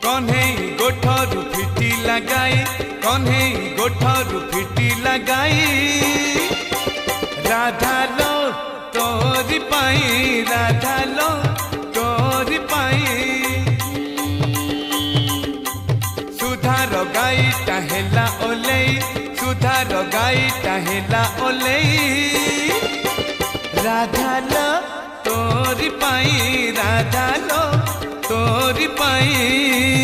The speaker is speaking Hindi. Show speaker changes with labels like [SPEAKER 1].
[SPEAKER 1] कन्हई गोठरू फिटी लगाई कन्हई गोठरू फिटी लगाई राधा लो तोरी पाई राधा लो तोरी पाई सुधार गाई टाहेला ओलेई सुधार गाई टाहेला ओलेई राधा लो तोरी पाई राधा लो तोरी पाई।